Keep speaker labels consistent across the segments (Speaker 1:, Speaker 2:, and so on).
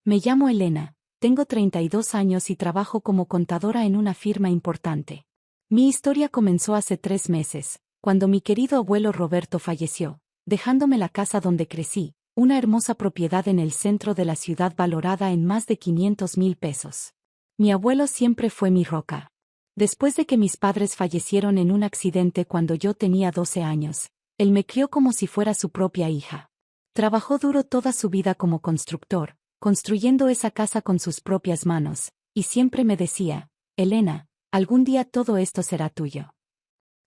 Speaker 1: Me llamo Elena, tengo 32 años y trabajo como contadora en una firma importante. Mi historia comenzó hace 3 meses, cuando mi querido abuelo Roberto falleció, dejándome la casa donde crecí, una hermosa propiedad en el centro de la ciudad valorada en más de 500,000 pesos. Mi abuelo siempre fue mi roca. Después de que mis padres fallecieron en un accidente cuando yo tenía 12 años, él me crió como si fuera su propia hija. Trabajó duro toda su vida como constructor, construyendo esa casa con sus propias manos, y siempre me decía, Elena, algún día todo esto será tuyo.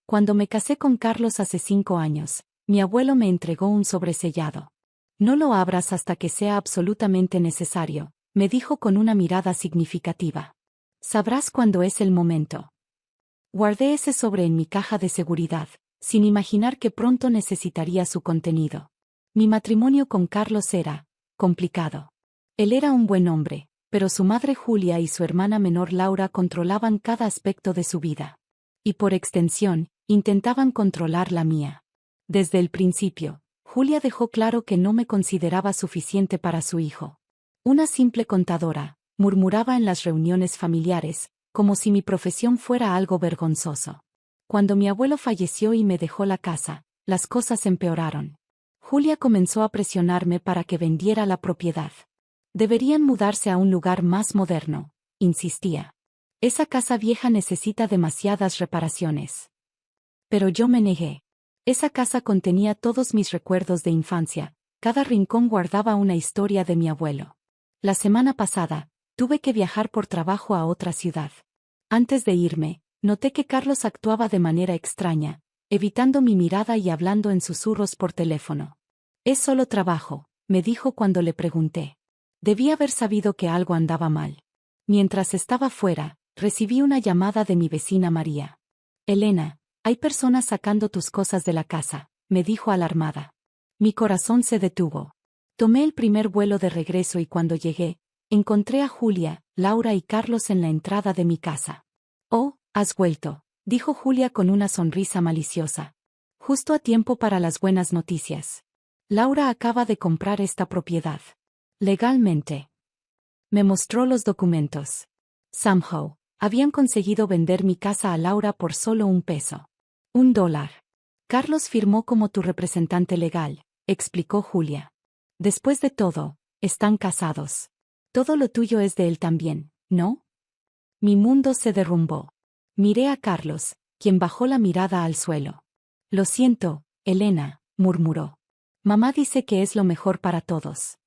Speaker 1: Cuando me casé con Carlos hace 5 años, mi abuelo me entregó un sobresellado. No lo abras hasta que sea absolutamente necesario, me dijo con una mirada significativa. Sabrás cuándo es el momento. Guardé ese sobre en mi caja de seguridad, sin imaginar que pronto necesitaría su contenido. Mi matrimonio con Carlos era complicado. Él era un buen hombre, pero su madre Julia y su hermana menor Laura controlaban cada aspecto de su vida. Y por extensión, intentaban controlar la mía. Desde el principio, Julia dejó claro que no me consideraba suficiente para su hijo. Una simple contadora, murmuraba en las reuniones familiares, como si mi profesión fuera algo vergonzoso. Cuando mi abuelo falleció y me dejó la casa, las cosas empeoraron. Julia comenzó a presionarme para que vendiera la propiedad. Deberían mudarse a un lugar más moderno, insistía. Esa casa vieja necesita demasiadas reparaciones. Pero yo me negué. Esa casa contenía todos mis recuerdos de infancia, cada rincón guardaba una historia de mi abuelo. La semana pasada, tuve que viajar por trabajo a otra ciudad. Antes de irme, noté que Carlos actuaba de manera extraña, evitando mi mirada y hablando en susurros por teléfono. Es solo trabajo, me dijo cuando le pregunté. Debí haber sabido que algo andaba mal. Mientras estaba fuera, recibí una llamada de mi vecina María. Elena, hay personas sacando tus cosas de la casa, me dijo alarmada. Mi corazón se detuvo. Tomé el primer vuelo de regreso y cuando llegué, encontré a Julia, Laura y Carlos en la entrada de mi casa. Oh, has vuelto, dijo Julia con una sonrisa maliciosa. Justo a tiempo para las buenas noticias. Laura acaba de comprar esta propiedad. Legalmente. Me mostró los documentos. Somehow, habían conseguido vender mi casa a Laura por solo $1. $1. Carlos firmó como tu representante legal, explicó Julia. Después de todo, están casados. Todo lo tuyo es de él también, ¿no? Mi mundo se derrumbó. Miré a Carlos, quien bajó la mirada al suelo. Lo siento, Elena, murmuró. Mamá dice que es lo mejor para todos.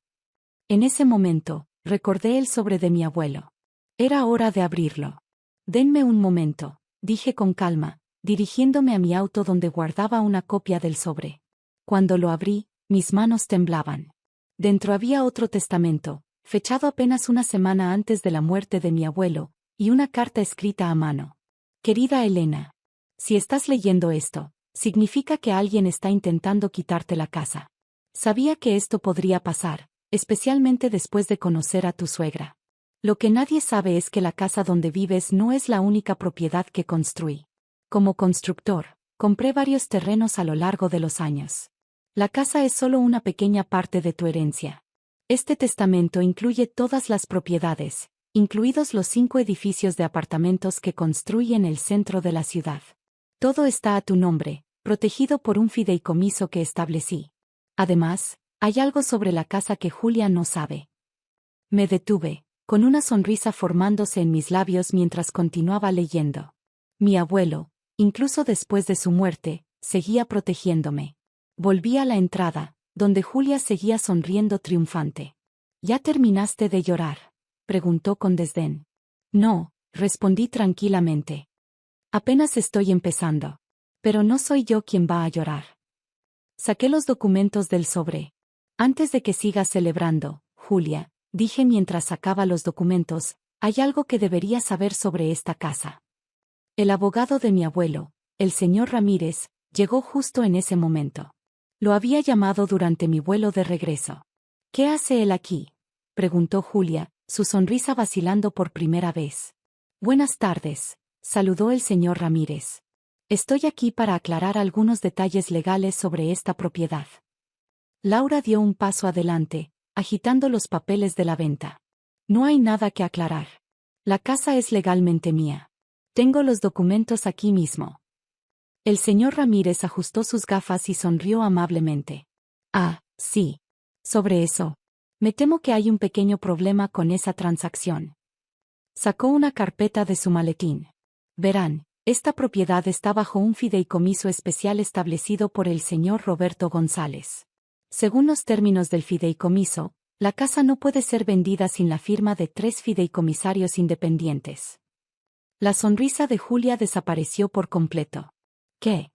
Speaker 1: En ese momento, recordé el sobre de mi abuelo. Era hora de abrirlo. Denme un momento, dije con calma, dirigiéndome a mi auto donde guardaba una copia del sobre. Cuando lo abrí, mis manos temblaban. Dentro había otro testamento, fechado apenas una semana antes de la muerte de mi abuelo, y una carta escrita a mano. Querida Elena, si estás leyendo esto, significa que alguien está intentando quitarte la casa. Sabía que esto podría pasar, especialmente después de conocer a tu suegra. Lo que nadie sabe es que la casa donde vives no es la única propiedad que construí. Como constructor, compré varios terrenos a lo largo de los años. La casa es solo una pequeña parte de tu herencia. Este testamento incluye todas las propiedades, incluidos los 5 edificios de apartamentos que construí en el centro de la ciudad. Todo está a tu nombre, protegido por un fideicomiso que establecí. Además, hay algo sobre la casa que Julia no sabe. Me detuve, con una sonrisa formándose en mis labios mientras continuaba leyendo. Mi abuelo, incluso después de su muerte, seguía protegiéndome. Volví a la entrada, donde Julia seguía sonriendo triunfante. ¿Ya terminaste de llorar?, preguntó con desdén. No, respondí tranquilamente. Apenas estoy empezando. Pero no soy yo quien va a llorar. Saqué los documentos del sobre. Antes de que sigas celebrando, Julia, dije mientras sacaba los documentos, hay algo que deberías saber sobre esta casa. El abogado de mi abuelo, el señor Ramírez, llegó justo en ese momento. Lo había llamado durante mi vuelo de regreso. ¿Qué hace él aquí?, preguntó Julia, su sonrisa vacilando por primera vez. Buenas tardes, saludó el señor Ramírez. Estoy aquí para aclarar algunos detalles legales sobre esta propiedad. Laura dio un paso adelante, agitando los papeles de la venta. No hay nada que aclarar. La casa es legalmente mía. Tengo los documentos aquí mismo. El señor Ramírez ajustó sus gafas y sonrió amablemente. Ah, sí. Sobre eso. Me temo que hay un pequeño problema con esa transacción. Sacó una carpeta de su maletín. Verán, esta propiedad está bajo un fideicomiso especial establecido por el señor Roberto González. Según los términos del fideicomiso, la casa no puede ser vendida sin la firma de 3 fideicomisarios independientes. La sonrisa de Julia desapareció por completo. ¿Qué?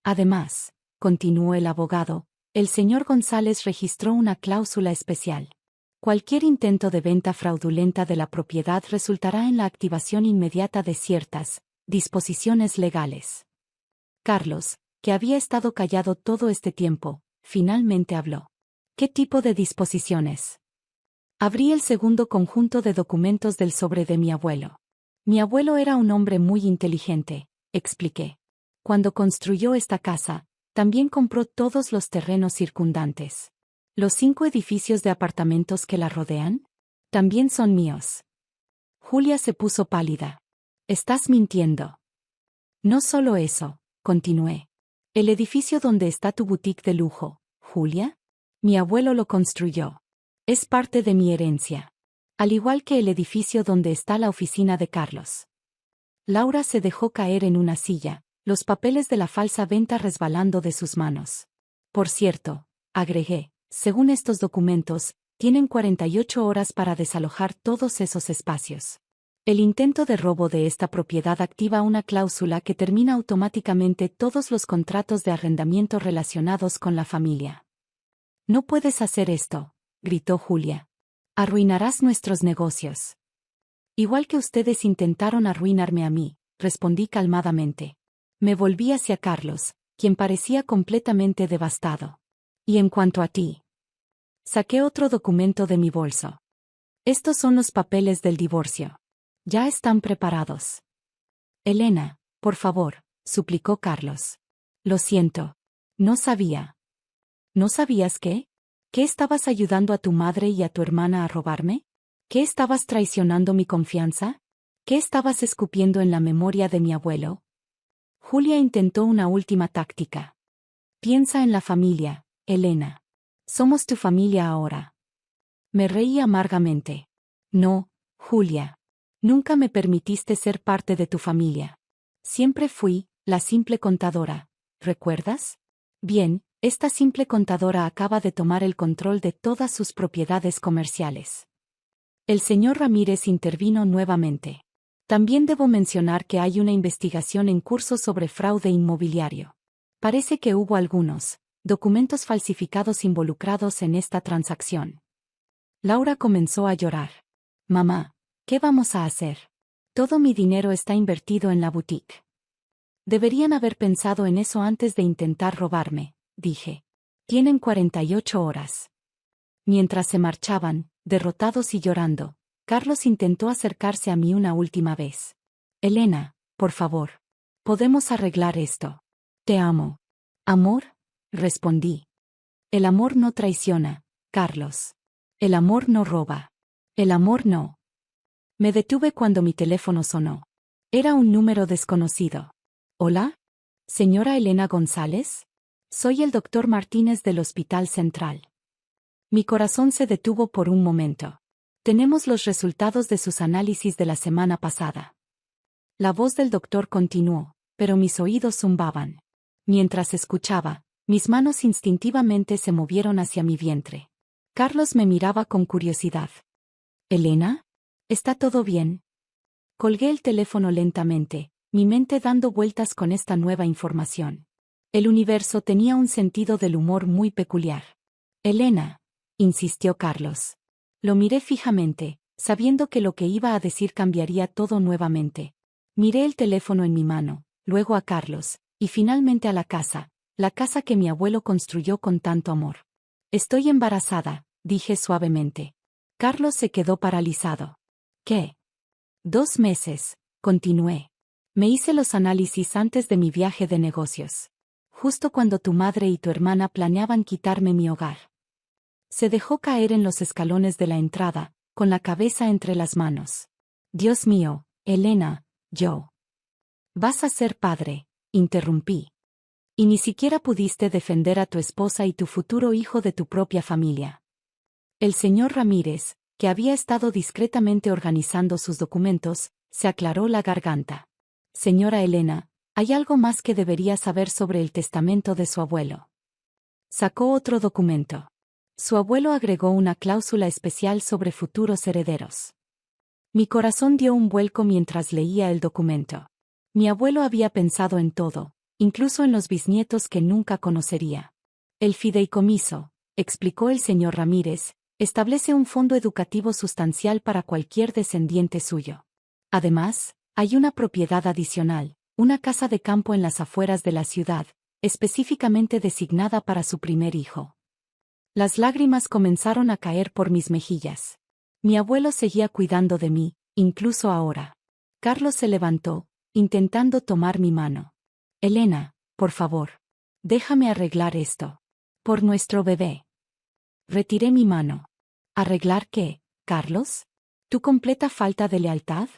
Speaker 1: Además, continuó el abogado, el señor González registró una cláusula especial. Cualquier intento de venta fraudulenta de la propiedad resultará en la activación inmediata de ciertas disposiciones legales. Carlos, que había estado callado todo este tiempo, finalmente habló. ¿Qué tipo de disposiciones? Abrí el segundo conjunto de documentos del sobre de mi abuelo. Mi abuelo era un hombre muy inteligente, expliqué. Cuando construyó esta casa, también compró todos los terrenos circundantes. ¿Los 5 edificios de apartamentos que la rodean? También son míos. Julia se puso pálida. Estás mintiendo. No solo eso, continué. El edificio donde está tu boutique de lujo, Julia. Mi abuelo lo construyó. Es parte de mi herencia. Al igual que el edificio donde está la oficina de Carlos. Laura se dejó caer en una silla, los papeles de la falsa venta resbalando de sus manos. Por cierto, agregué, según estos documentos, tienen 48 horas para desalojar todos esos espacios. El intento de robo de esta propiedad activa una cláusula que termina automáticamente todos los contratos de arrendamiento relacionados con la familia. No puedes hacer esto, gritó Julia. Arruinarás nuestros negocios. Igual que ustedes intentaron arruinarme a mí, respondí calmadamente. Me volví hacia Carlos, quien parecía completamente devastado. Y en cuanto a ti. Saqué otro documento de mi bolso. Estos son los papeles del divorcio. Ya están preparados. Elena, por favor, suplicó Carlos. Lo siento. No sabía. ¿No sabías qué? ¿Que estabas ayudando a tu madre y a tu hermana a robarme? ¿Que estabas traicionando mi confianza? ¿Que estabas escupiendo en la memoria de mi abuelo? Julia intentó una última táctica. Piensa en la familia, Elena. Somos tu familia ahora. Me reí amargamente. No, Julia. Nunca me permitiste ser parte de tu familia. Siempre fui la simple contadora, ¿recuerdas? Bien, esta simple contadora acaba de tomar el control de todas sus propiedades comerciales. El señor Ramírez intervino nuevamente. También debo mencionar que hay una investigación en curso sobre fraude inmobiliario. Parece que hubo algunos documentos falsificados involucrados en esta transacción. Laura comenzó a llorar. Mamá, ¿qué vamos a hacer? Todo mi dinero está invertido en la boutique. Deberían haber pensado en eso antes de intentar robarme, dije. Tienen 48 horas. Mientras se marchaban, derrotados y llorando, Carlos intentó acercarse a mí una última vez. Elena, por favor. Podemos arreglar esto. Te amo. ¿Amor? Respondí. El amor no traiciona, Carlos. El amor no roba. El amor no. Me detuve cuando mi teléfono sonó. Era un número desconocido. ¿Hola? ¿Señora Elena González? Soy el doctor Martínez del Hospital Central. Mi corazón se detuvo por un momento. Tenemos los resultados de sus análisis de la semana pasada. La voz del doctor continuó, pero mis oídos zumbaban. Mientras escuchaba, mis manos instintivamente se movieron hacia mi vientre. Carlos me miraba con curiosidad. ¿Elena? ¿Está todo bien? Colgué el teléfono lentamente, mi mente dando vueltas con esta nueva información. El universo tenía un sentido del humor muy peculiar. Elena, insistió Carlos. Lo miré fijamente, sabiendo que lo que iba a decir cambiaría todo nuevamente. Miré el teléfono en mi mano, luego a Carlos, y finalmente a la casa que mi abuelo construyó con tanto amor. Estoy embarazada, dije suavemente. Carlos se quedó paralizado. ¿Qué? 2 meses, continué. Me hice los análisis antes de mi viaje de negocios. Justo cuando tu madre y tu hermana planeaban quitarme mi hogar. Se dejó caer en los escalones de la entrada, con la cabeza entre las manos. Dios mío, Elena, yo. Vas a ser padre, interrumpí. Y ni siquiera pudiste defender a tu esposa y tu futuro hijo de tu propia familia. El señor Ramírez, que había estado discretamente organizando sus documentos, se aclaró la garganta. Señora Elena, hay algo más que debería saber sobre el testamento de su abuelo. Sacó otro documento. Su abuelo agregó una cláusula especial sobre futuros herederos. Mi corazón dio un vuelco mientras leía el documento. Mi abuelo había pensado en todo, incluso en los bisnietos que nunca conocería. El fideicomiso, explicó el señor Ramírez, establece un fondo educativo sustancial para cualquier descendiente suyo. Además, hay una propiedad adicional, una casa de campo en las afueras de la ciudad, específicamente designada para su primer hijo. Las lágrimas comenzaron a caer por mis mejillas. Mi abuelo seguía cuidando de mí, incluso ahora. Carlos se levantó, intentando tomar mi mano. Elena, por favor. Déjame arreglar esto. Por nuestro bebé. Retiré mi mano. ¿Arreglar qué, Carlos? ¿Tu completa falta de lealtad?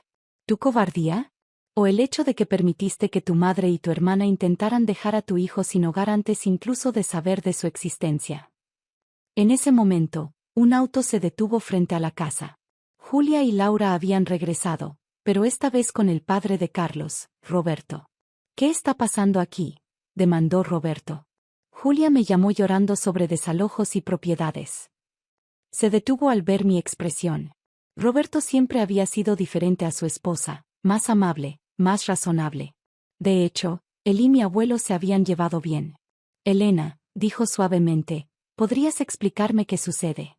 Speaker 1: ¿Tu cobardía? ¿O el hecho de que permitiste que tu madre y tu hermana intentaran dejar a tu hijo sin hogar antes incluso de saber de su existencia? En ese momento, un auto se detuvo frente a la casa. Julia y Laura habían regresado, pero esta vez con el padre de Carlos, Roberto. ¿Qué está pasando aquí?, demandó Roberto. Julia me llamó llorando sobre desalojos y propiedades. Se detuvo al ver mi expresión. Roberto siempre había sido diferente a su esposa, más amable, más razonable. De hecho, él y mi abuelo se habían llevado bien. Elena, dijo suavemente, ¿podrías explicarme qué sucede?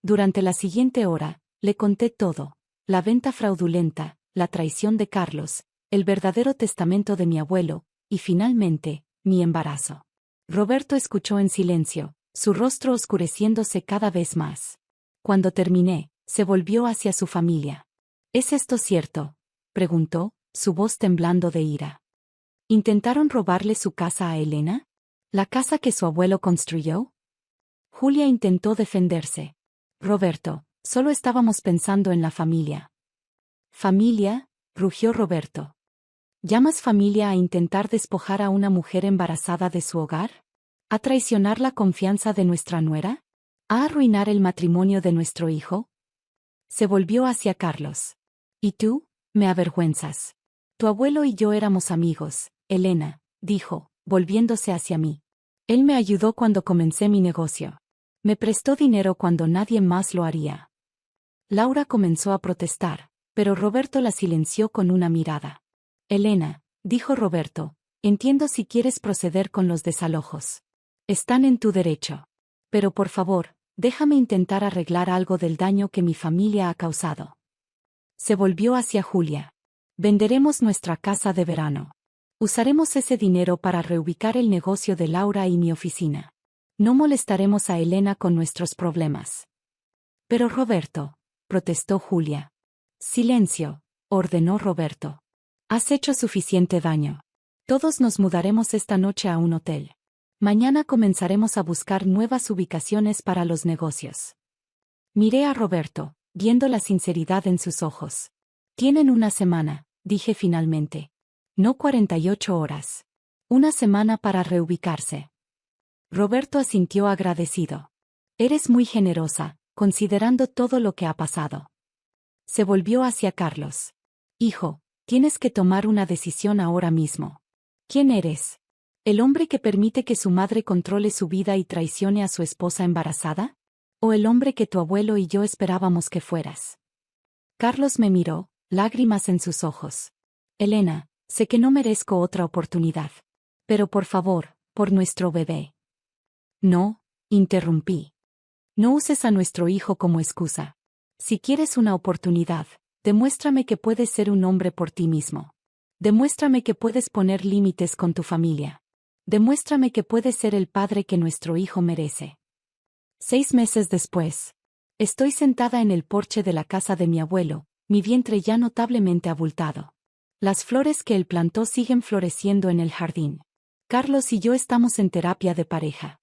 Speaker 1: Durante la siguiente hora, le conté todo: la venta fraudulenta, la traición de Carlos, el verdadero testamento de mi abuelo, y finalmente, mi embarazo. Roberto escuchó en silencio, su rostro oscureciéndose cada vez más. Cuando terminé, se volvió hacia su familia. ¿Es esto cierto?, preguntó, su voz temblando de ira. ¿Intentaron robarle su casa a Elena? ¿La casa que su abuelo construyó? Julia intentó defenderse. Roberto, solo estábamos pensando en la familia. ¿Familia?, rugió Roberto. ¿Llamas familia a intentar despojar a una mujer embarazada de su hogar? ¿A traicionar la confianza de nuestra nuera? ¿A arruinar el matrimonio de nuestro hijo? Se volvió hacia Carlos. ¿Y tú? Me avergüenzas. Tu abuelo y yo éramos amigos, Elena, dijo, volviéndose hacia mí. Él me ayudó cuando comencé mi negocio. Me prestó dinero cuando nadie más lo haría. Laura comenzó a protestar, pero Roberto la silenció con una mirada. Elena, dijo Roberto, entiendo si quieres proceder con los desalojos. Están en tu derecho. Pero por favor, déjame intentar arreglar algo del daño que mi familia ha causado. Se volvió hacia Julia. Venderemos nuestra casa de verano. Usaremos ese dinero para reubicar el negocio de Laura y mi oficina. No molestaremos a Elena con nuestros problemas. Pero Roberto, protestó Julia. Silencio, ordenó Roberto. Has hecho suficiente daño. Todos nos mudaremos esta noche a un hotel. Mañana comenzaremos a buscar nuevas ubicaciones para los negocios. Miré a Roberto, viendo la sinceridad en sus ojos. Tienen una semana, dije finalmente. No 48 horas. Una semana para reubicarse. Roberto asintió agradecido. Eres muy generosa, considerando todo lo que ha pasado. Se volvió hacia Carlos. Hijo, tienes que tomar una decisión ahora mismo. ¿Quién eres? ¿El hombre que permite que su madre controle su vida y traicione a su esposa embarazada? ¿O el hombre que tu abuelo y yo esperábamos que fueras? Carlos me miró, lágrimas en sus ojos. Elena, sé que no merezco otra oportunidad. Pero por favor, por nuestro bebé. No, interrumpí. No uses a nuestro hijo como excusa. Si quieres una oportunidad, demuéstrame que puedes ser un hombre por ti mismo. Demuéstrame que puedes poner límites con tu familia. Demuéstrame que puedes ser el padre que nuestro hijo merece. 6 meses después. Estoy sentada en el porche de la casa de mi abuelo, mi vientre ya notablemente abultado. Las flores que él plantó siguen floreciendo en el jardín. Carlos y yo estamos en terapia de pareja.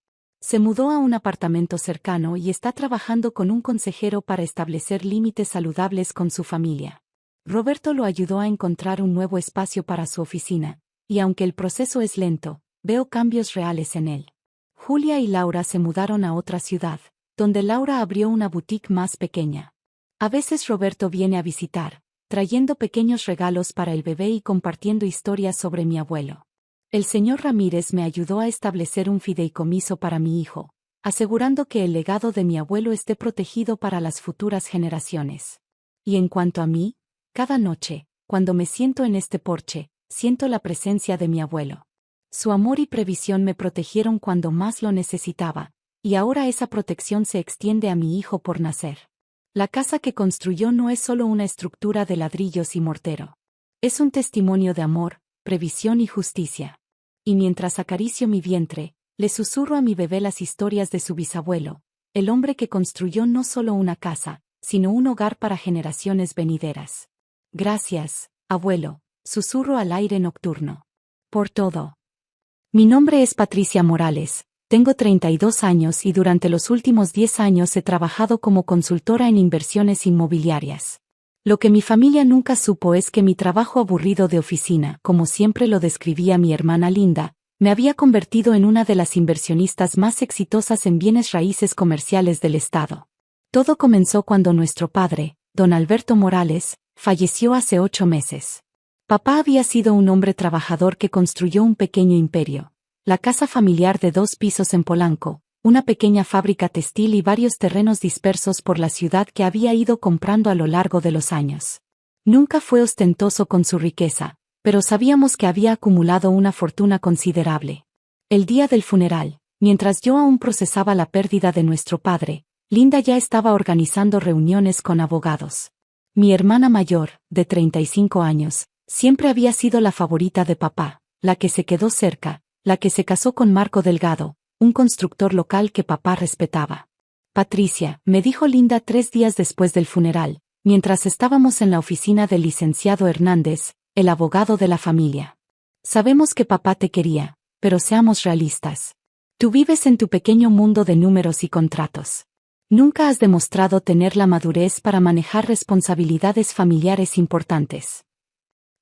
Speaker 1: Se mudó a un apartamento cercano y está trabajando con un consejero para establecer límites saludables con su familia. Roberto lo ayudó a encontrar un nuevo espacio para su oficina, y aunque el proceso es lento, veo cambios reales en él. Julia y Laura se mudaron a otra ciudad, donde Laura abrió una boutique más pequeña. A veces Roberto viene a visitar, trayendo pequeños regalos para el bebé y compartiendo historias sobre mi abuelo. El señor Ramírez me ayudó a establecer un fideicomiso para mi hijo, asegurando que el legado de mi abuelo esté protegido para las futuras generaciones. Y en cuanto a mí, cada noche, cuando me siento en este porche, siento la presencia de mi abuelo. Su amor y previsión me protegieron cuando más lo necesitaba, y ahora esa protección se extiende a mi hijo por nacer. La casa que construyó no es solo una estructura de ladrillos y mortero. Es un testimonio de amor, previsión y justicia. Y mientras acaricio mi vientre, le susurro a mi bebé las historias de su bisabuelo, el hombre que construyó no solo una casa, sino un hogar para generaciones venideras. Gracias, abuelo, susurro al aire nocturno. Por todo. Mi nombre es Patricia Morales, tengo 32 años y durante los últimos 10 años he trabajado como consultora en inversiones inmobiliarias. Lo que mi familia nunca supo es que mi trabajo aburrido de oficina, como siempre lo describía mi hermana Linda, me había convertido en una de las inversionistas más exitosas en bienes raíces comerciales del estado. Todo comenzó cuando nuestro padre, don Alberto Morales, falleció hace 8 meses. Papá había sido un hombre trabajador que construyó un pequeño imperio, la casa familiar de 2 pisos en Polanco, una pequeña fábrica textil y varios terrenos dispersos por la ciudad que había ido comprando a lo largo de los años. Nunca fue ostentoso con su riqueza, pero sabíamos que había acumulado una fortuna considerable. El día del funeral, mientras yo aún procesaba la pérdida de nuestro padre, Linda ya estaba organizando reuniones con abogados. Mi hermana mayor, de 35 años, siempre había sido la favorita de papá, la que se quedó cerca, la que se casó con Marco Delgado, un constructor local que papá respetaba. Patricia, me dijo Linda 3 días después del funeral, mientras estábamos en la oficina del licenciado Hernández, el abogado de la familia. Sabemos que papá te quería, pero seamos realistas. Tú vives en tu pequeño mundo de números y contratos. Nunca has demostrado tener la madurez para manejar responsabilidades familiares importantes.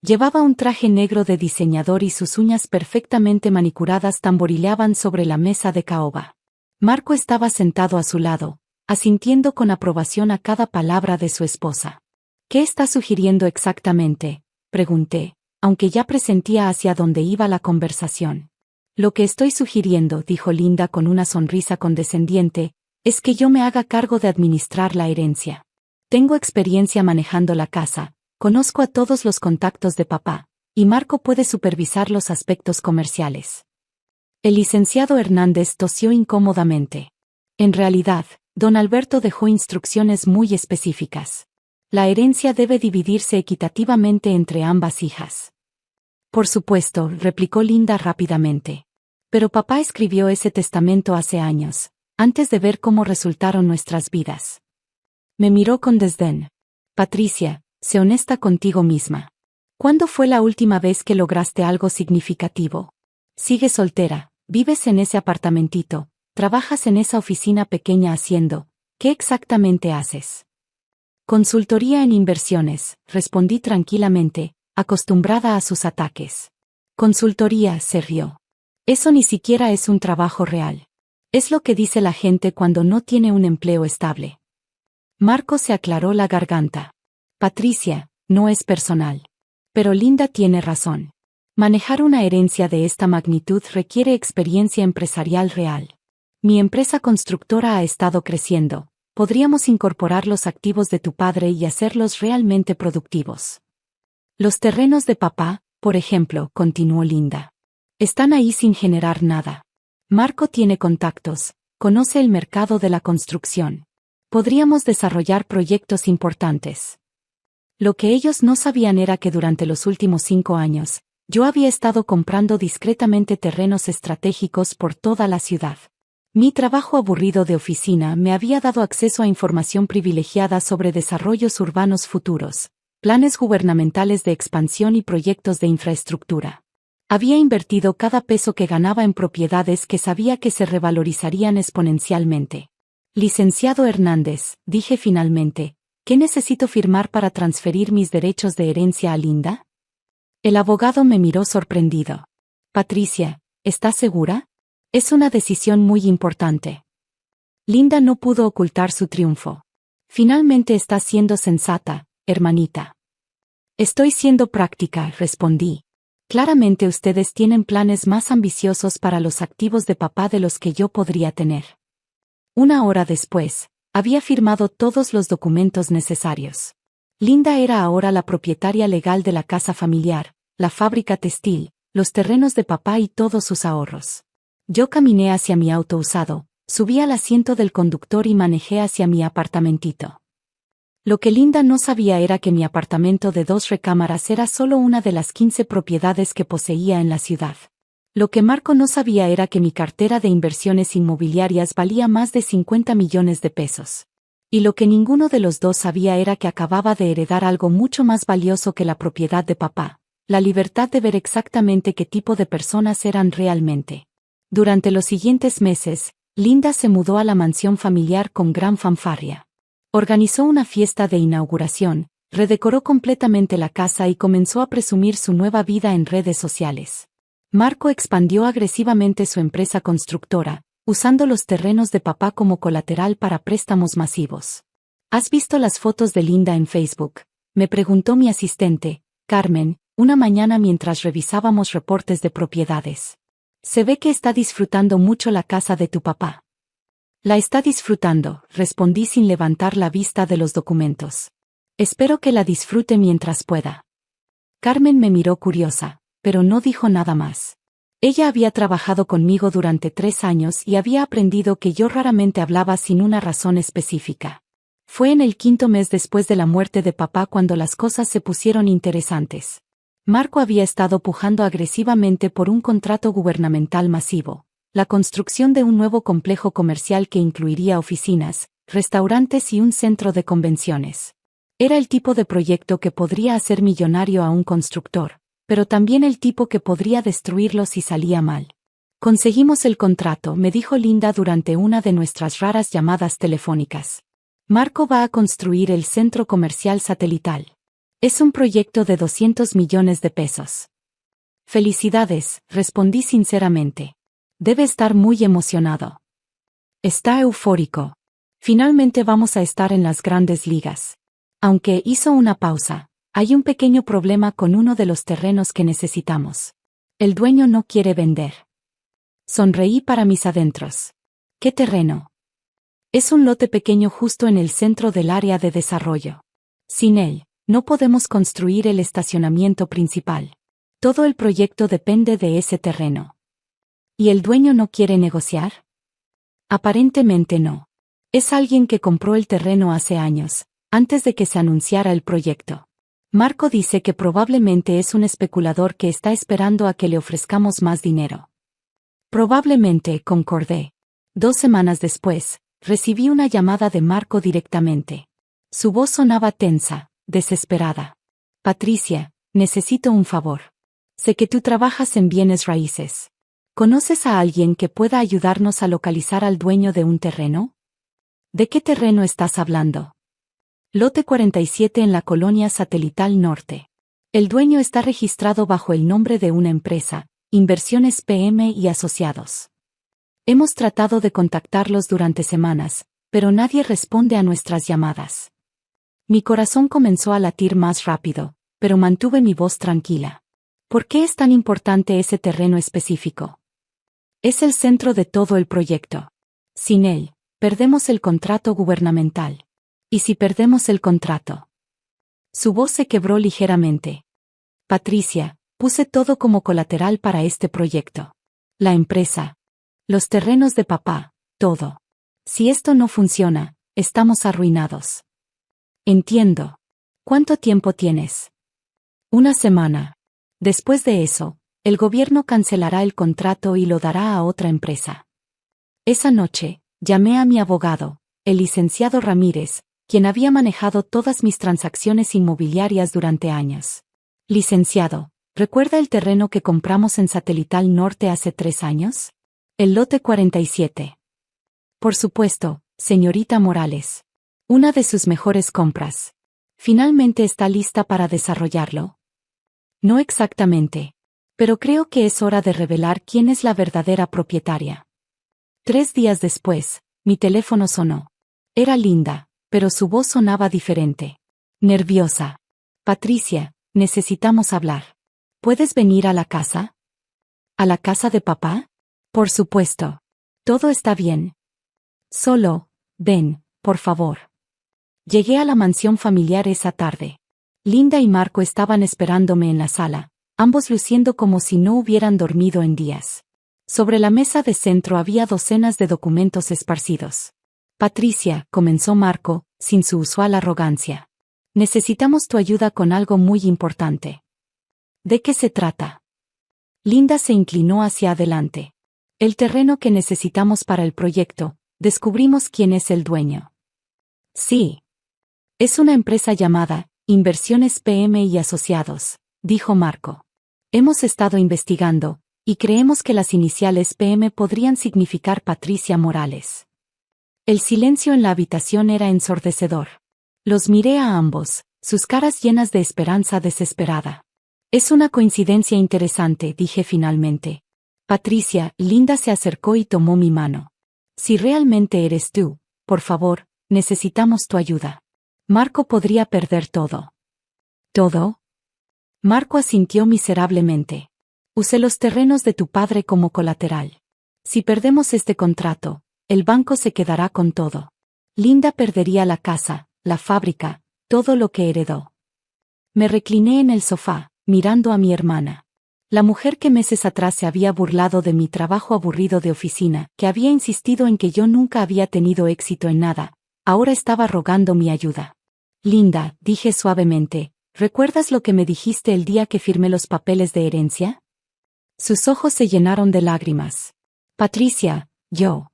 Speaker 1: Llevaba un traje negro de diseñador y sus uñas perfectamente manicuradas tamborileaban sobre la mesa de caoba. Marco estaba sentado a su lado, asintiendo con aprobación a cada palabra de su esposa. ¿Qué está sugiriendo exactamente?, pregunté, aunque ya presentía hacia dónde iba la conversación. Lo que estoy sugiriendo, dijo Linda con una sonrisa condescendiente, es que yo me haga cargo de administrar la herencia. Tengo experiencia manejando la casa. Conozco a todos los contactos de papá, y Marco puede supervisar los aspectos comerciales. El licenciado Hernández tosió incómodamente. En realidad, don Alberto dejó instrucciones muy específicas. La herencia debe dividirse equitativamente entre ambas hijas. Por supuesto, replicó Linda rápidamente. Pero papá escribió ese testamento hace años, antes de ver cómo resultaron nuestras vidas. Me miró con desdén. Patricia, sé honesta contigo misma. ¿Cuándo fue la última vez que lograste algo significativo? Sigues soltera, vives en ese apartamentito, trabajas en esa oficina pequeña haciendo, ¿qué exactamente haces? Consultoría en inversiones, respondí tranquilamente, acostumbrada a sus ataques. Consultoría, se rió. Eso ni siquiera es un trabajo real. Es lo que dice la gente cuando no tiene un empleo estable. Marco se aclaró la garganta. Patricia, no es personal. Pero Linda tiene razón. Manejar una herencia de esta magnitud requiere experiencia empresarial real. Mi empresa constructora ha estado creciendo. Podríamos incorporar los activos de tu padre y hacerlos realmente productivos. Los terrenos de papá, por ejemplo, continuó Linda. Están ahí sin generar nada. Marco tiene contactos, conoce el mercado de la construcción. Podríamos desarrollar proyectos importantes. Lo que ellos no sabían era que durante los últimos 5 años, yo había estado comprando discretamente terrenos estratégicos por toda la ciudad. Mi trabajo aburrido de oficina me había dado acceso a información privilegiada sobre desarrollos urbanos futuros, planes gubernamentales de expansión y proyectos de infraestructura. Había invertido cada peso que ganaba en propiedades que sabía que se revalorizarían exponencialmente. Licenciado Hernández, dije finalmente, ¿qué necesito firmar para transferir mis derechos de herencia a Linda? El abogado me miró sorprendido. Patricia, ¿estás segura? Es una decisión muy importante. Linda no pudo ocultar su triunfo. Finalmente estás siendo sensata, hermanita. Estoy siendo práctica, respondí. Claramente ustedes tienen planes más ambiciosos para los activos de papá de los que yo podría tener. Una hora después, había firmado todos los documentos necesarios. Linda era ahora la propietaria legal de la casa familiar, la fábrica textil, los terrenos de papá y todos sus ahorros. Yo caminé hacia mi auto usado, subí al asiento del conductor y manejé hacia mi apartamentito. Lo que Linda no sabía era que mi apartamento de 2 recámaras era solo una de las 15 propiedades que poseía en la ciudad. Lo que Marco no sabía era que mi cartera de inversiones inmobiliarias valía más de 50 millones de pesos. Y lo que ninguno de los dos sabía era que acababa de heredar algo mucho más valioso que la propiedad de papá, la libertad de ver exactamente qué tipo de personas eran realmente. Durante los siguientes meses, Linda se mudó a la mansión familiar con gran fanfarria. Organizó una fiesta de inauguración, redecoró completamente la casa y comenzó a presumir su nueva vida en redes sociales. Marco expandió agresivamente su empresa constructora, usando los terrenos de papá como colateral para préstamos masivos. ¿Has visto las fotos de Linda en Facebook?, me preguntó mi asistente, Carmen, una mañana mientras revisábamos reportes de propiedades. Se ve que está disfrutando mucho la casa de tu papá. La está disfrutando, respondí sin levantar la vista de los documentos. Espero que la disfrute mientras pueda. Carmen me miró curiosa, pero no dijo nada más. Ella había trabajado conmigo durante 3 años y había aprendido que yo raramente hablaba sin una razón específica. Fue en el 5.º mes después de la muerte de papá cuando las cosas se pusieron interesantes. Marco había estado pujando agresivamente por un contrato gubernamental masivo, la construcción de un nuevo complejo comercial que incluiría oficinas, restaurantes y un centro de convenciones. Era el tipo de proyecto que podría hacer millonario a un constructor, pero también el tipo que podría destruirlo si salía mal. Conseguimos el contrato, me dijo Linda durante una de nuestras raras llamadas telefónicas. Marco va a construir el centro comercial satelital. Es un proyecto de 200 millones de pesos. Felicidades, respondí sinceramente. Debe estar muy emocionado. Está eufórico. Finalmente vamos a estar en las grandes ligas. Aunque hizo una pausa, hay un pequeño problema con uno de los terrenos que necesitamos. El dueño no quiere vender. Sonreí para mis adentros. ¿Qué terreno? Es un lote pequeño justo en el centro del área de desarrollo. Sin él, no podemos construir el estacionamiento principal. Todo el proyecto depende de ese terreno. ¿Y el dueño no quiere negociar? Aparentemente no. Es alguien que compró el terreno hace años, antes de que se anunciara el proyecto. Marco dice que probablemente es un especulador que está esperando a que le ofrezcamos más dinero. Probablemente, concordé. 2 semanas después, recibí una llamada de Marco directamente. Su voz sonaba tensa, desesperada. Patricia, necesito un favor. Sé que tú trabajas en bienes raíces. ¿Conoces a alguien que pueda ayudarnos a localizar al dueño de un terreno? ¿De qué terreno estás hablando? Lote 47 en la colonia Satelital Norte. El dueño está registrado bajo el nombre de una empresa, Inversiones PM y Asociados. Hemos tratado de contactarlos durante semanas, pero nadie responde a nuestras llamadas. Mi corazón comenzó a latir más rápido, pero mantuve mi voz tranquila. ¿Por qué es tan importante ese terreno específico? Es el centro de todo el proyecto. Sin él, perdemos el contrato gubernamental. ¿Y si perdemos el contrato? Su voz se quebró ligeramente. Patricia, puse todo como colateral para este proyecto. La empresa. Los terrenos de papá, todo. Si esto no funciona, estamos arruinados. Entiendo. ¿Cuánto tiempo tienes? 1 semana. Después de eso, el gobierno cancelará el contrato y lo dará a otra empresa. Esa noche, llamé a mi abogado, el licenciado Ramírez, quien había manejado todas mis transacciones inmobiliarias durante años. Licenciado, ¿Recuerda el terreno que compramos en Satelital Norte hace 3 años? El lote 47. Por supuesto, señorita Morales. Una de sus mejores compras. ¿Finalmente está lista para desarrollarlo? No exactamente. Pero creo que es hora de revelar quién es la verdadera propietaria. 3 días después, mi teléfono sonó. Era Linda, pero su voz sonaba diferente. Nerviosa. Patricia, necesitamos hablar. ¿Puedes venir a la casa? ¿A la casa de papá? Por supuesto. Todo está bien. Solo, ven, por favor. Llegué a la mansión familiar esa tarde. Linda y Marco estaban esperándome en la sala, ambos luciendo como si no hubieran dormido en días. Sobre la mesa de centro había docenas de documentos esparcidos. Patricia, comenzó Marco, sin su usual arrogancia. Necesitamos tu ayuda con algo muy importante. ¿De qué se trata? Linda se inclinó hacia adelante. El terreno que necesitamos para el proyecto, descubrimos quién es el dueño. Sí. Es una empresa llamada Inversiones PM y Asociados, dijo Marco. Hemos estado investigando, y creemos que las iniciales PM podrían significar Patricia Morales. El silencio en la habitación era ensordecedor. Los miré a ambos, sus caras llenas de esperanza desesperada. Es una coincidencia interesante, dije finalmente. Patricia, Linda se acercó y tomó mi mano. Si realmente eres tú, por favor, necesitamos tu ayuda. Marco podría perder todo. ¿Todo? Marco asintió miserablemente. Usé los terrenos de tu padre como colateral. Si perdemos este contrato, el banco se quedará con todo. Linda perdería la casa, la fábrica, todo lo que heredó. Me recliné en el sofá, mirando a mi hermana. La mujer que meses atrás se había burlado de mi trabajo aburrido de oficina, que había insistido en que yo nunca había tenido éxito en nada, ahora estaba rogando mi ayuda. Linda, dije suavemente, ¿recuerdas lo que me dijiste el día que firmé los papeles de herencia? Sus ojos se llenaron de lágrimas. Patricia, yo.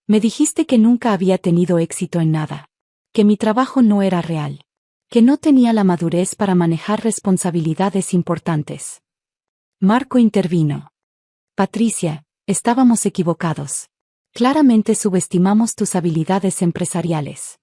Speaker 1: Me dijiste que nunca había tenido éxito en nada. Que mi trabajo no era real. Que no tenía la madurez para manejar responsabilidades importantes. Marco intervino. Patricia, estábamos equivocados. Claramente subestimamos tus habilidades empresariales.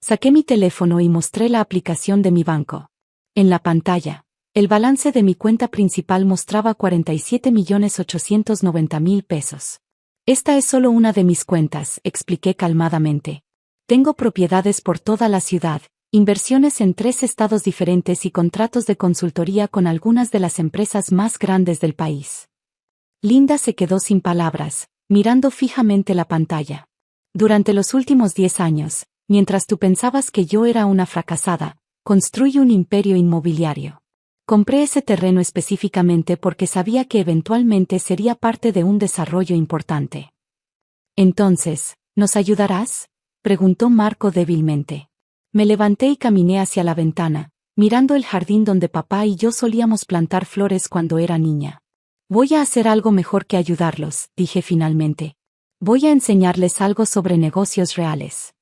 Speaker 1: Saqué mi teléfono y mostré la aplicación de mi banco. En la pantalla, el balance de mi cuenta principal mostraba 47.890.000 pesos. Esta es solo una de mis cuentas, expliqué calmadamente. Tengo propiedades por toda la ciudad, inversiones en 3 estados diferentes y contratos de consultoría con algunas de las empresas más grandes del país. Linda se quedó sin palabras, mirando fijamente la pantalla. Durante los últimos 10 años, mientras tú pensabas que yo era una fracasada, construí un imperio inmobiliario. Compré ese terreno específicamente porque sabía que eventualmente sería parte de un desarrollo importante. Entonces, ¿nos ayudarás?, preguntó Marco débilmente. Me levanté y caminé hacia la ventana, mirando el jardín donde papá y yo solíamos plantar flores cuando era niña. Voy a hacer algo mejor que ayudarlos, dije finalmente. Voy a enseñarles algo sobre negocios reales.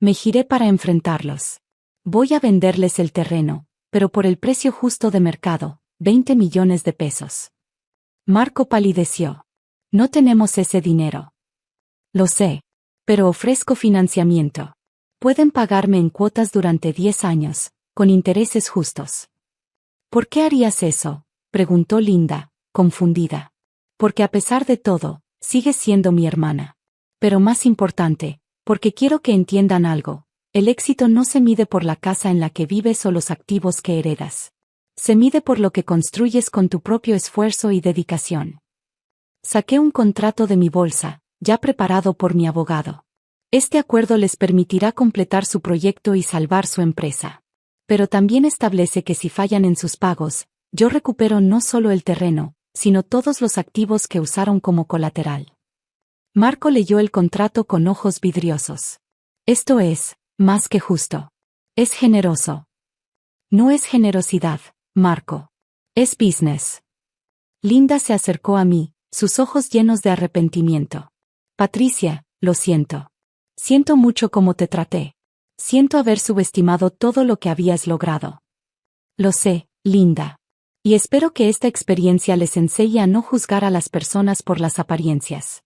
Speaker 1: Me giré para enfrentarlos. Voy a venderles el terreno, pero por el precio justo de mercado, 20 millones de pesos. Marco palideció. No tenemos ese dinero. Lo sé, pero ofrezco financiamiento. Pueden pagarme en cuotas durante 10 años, con intereses justos. ¿Por qué harías eso?, preguntó Linda, confundida. Porque a pesar de todo, sigues siendo mi hermana. Pero más importante, porque quiero que entiendan algo. El éxito no se mide por la casa en la que vives o los activos que heredas. Se mide por lo que construyes con tu propio esfuerzo y dedicación. Saqué un contrato de mi bolsa, ya preparado por mi abogado. Este acuerdo les permitirá completar su proyecto y salvar su empresa. Pero también establece que si fallan en sus pagos, yo recupero no solo el terreno, sino todos los activos que usaron como colateral. Marco leyó el contrato con ojos vidriosos. Esto es, más que justo. Es generoso. No es generosidad, Marco. Es business. Linda se acercó a mí, sus ojos llenos de arrepentimiento. Patricia, lo siento. Siento mucho cómo te traté. Siento haber subestimado todo lo que habías logrado. Lo sé, Linda. Y espero que esta experiencia les enseñe a no juzgar a las personas por las apariencias.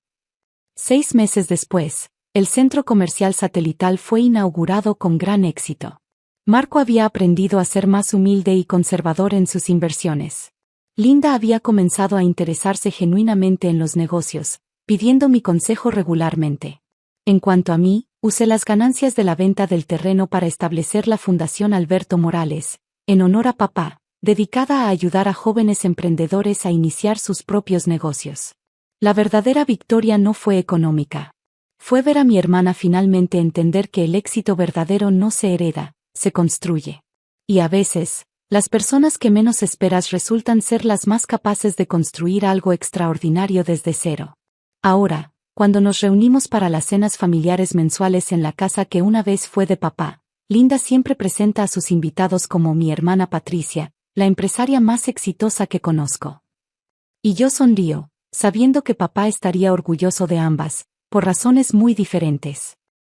Speaker 1: 6 meses después, el centro comercial satelital fue inaugurado con gran éxito. Marco había aprendido a ser más humilde y conservador en sus inversiones. Linda había comenzado a interesarse genuinamente en los negocios, pidiendo mi consejo regularmente. En cuanto a mí, usé las ganancias de la venta del terreno para establecer la Fundación Alberto Morales, en honor a papá, dedicada a ayudar a jóvenes emprendedores a iniciar sus propios negocios. La verdadera victoria no fue económica. Fue ver a mi hermana finalmente entender que el éxito verdadero no se hereda, se construye. Y a veces, las personas que menos esperas resultan ser las más capaces de construir algo extraordinario desde cero. Ahora, cuando nos reunimos para las cenas familiares mensuales en la casa que una vez fue de papá, Linda siempre presenta a sus invitados como mi hermana Patricia, la empresaria más exitosa que conozco. Y yo sonrío, sabiendo que papá estaría orgulloso de ambas, por razones muy diferentes.